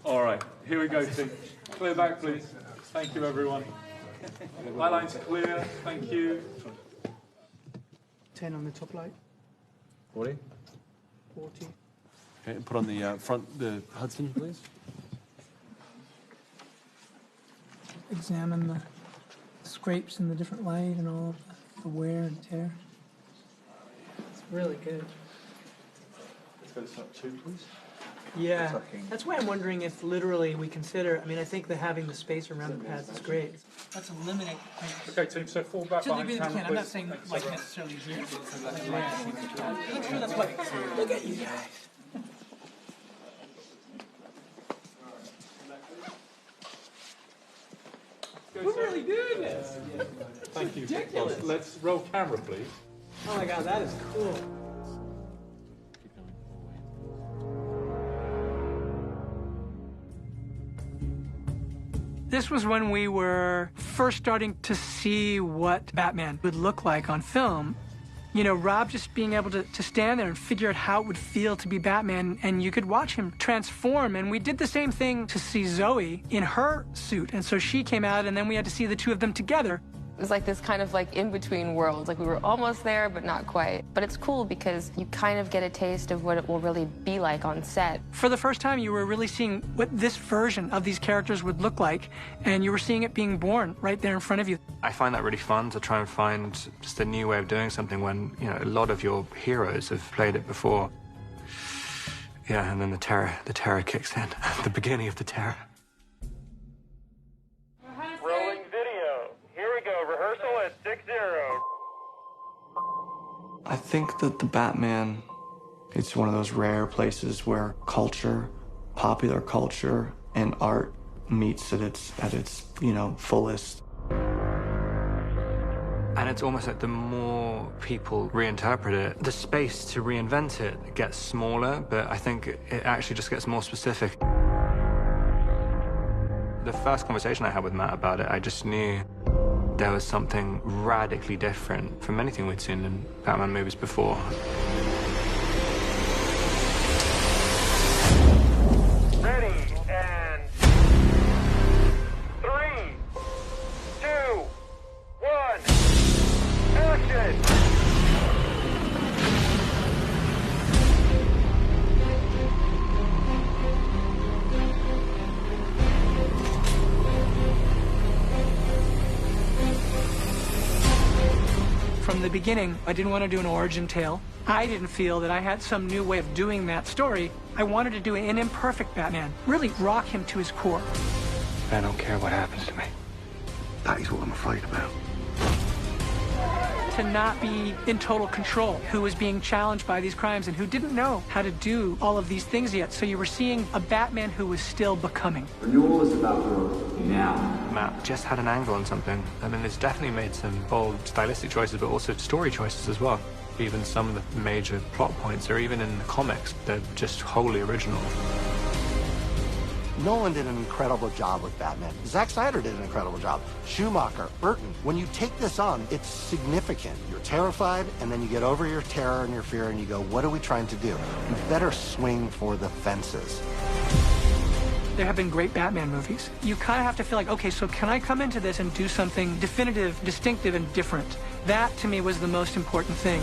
All right, here we go, Steve. Clear back, please. Thank you, everyone. Eye line's clear. Thank you. 10 on the top light. 40. 40. Okay, and put on the front, the Hudson, please. Examine the scrapes in the different light and all the wear and tear. It's really good. Let's go to shot 2, please. Yeah, that's why I'm wondering if literally we consider, I mean, I think that having the space around the pads is great. Let's eliminate things. Okay, team, so fall back To the behind degree that we camera, can. I'm not please. saying like necessarily here. That's what, look at you guys. We're really doing this. Thank you. ridiculous. Let's roll camera, please. Oh my God, that is cool. This was when we were first starting to see what Batman would look like on film. You know, Rob just being able to stand there and figure out how it would feel to be Batman, and you could watch him transform. And we did the same thing to see Zoe in her suit. And so she came out, and then we had to see the two of them together. It was like this kind of like in-between worlds. Like we were almost there, but not quite. But it's cool because you kind of get a taste of what it will really be like on set. For the first time, you were really seeing what this version of these characters would look like, and you were seeing it being born right there in front of you. I find that really fun to try and find just a new way of doing something when, you know, a lot of your heroes have played it before. Yeah, and then the terror kicks in. The beginning of the terror. Rolling video. Here we go. Rehearsal at 6-0. I think that the Batman, it's one of those rare places where culture, popular culture, and art meets at its fullest. And it's almost like the more people reinterpret it, the space to reinvent it gets smaller, but I think it actually just gets more specific. The first conversation I had with Matt about it, I just knew there was something radically different from anything we'd seen in Batman movies before. Ready, and 3, 2, 1, action! From the beginning, I didn't want to do an origin tale. I didn't feel that I had some new way of doing that story. I wanted to do an imperfect Batman, really rock him to his core. I don't care what happens to me. That is what I'm afraid about. To not be in total control, who was being challenged by these crimes and who didn't know how to do all of these things yet. So you were seeing a Batman who was still becoming. Renewal is about growth now. Matt just had an angle on something. I mean, it's definitely made some bold stylistic choices, but also story choices as well. Even some of the major plot points, or even in the comics, they're just wholly original. Nolan did an incredible job with Batman. Zack Snyder did an incredible job. Schumacher, Burton. When you take this on, it's significant. You're terrified, and then you get over your terror and your fear, and you go, what are we trying to do? You better swing for the fences. There have been great Batman movies. You kind of have to feel like, okay, so can I come into this and do something definitive, distinctive, and different? That, to me, was the most important thing.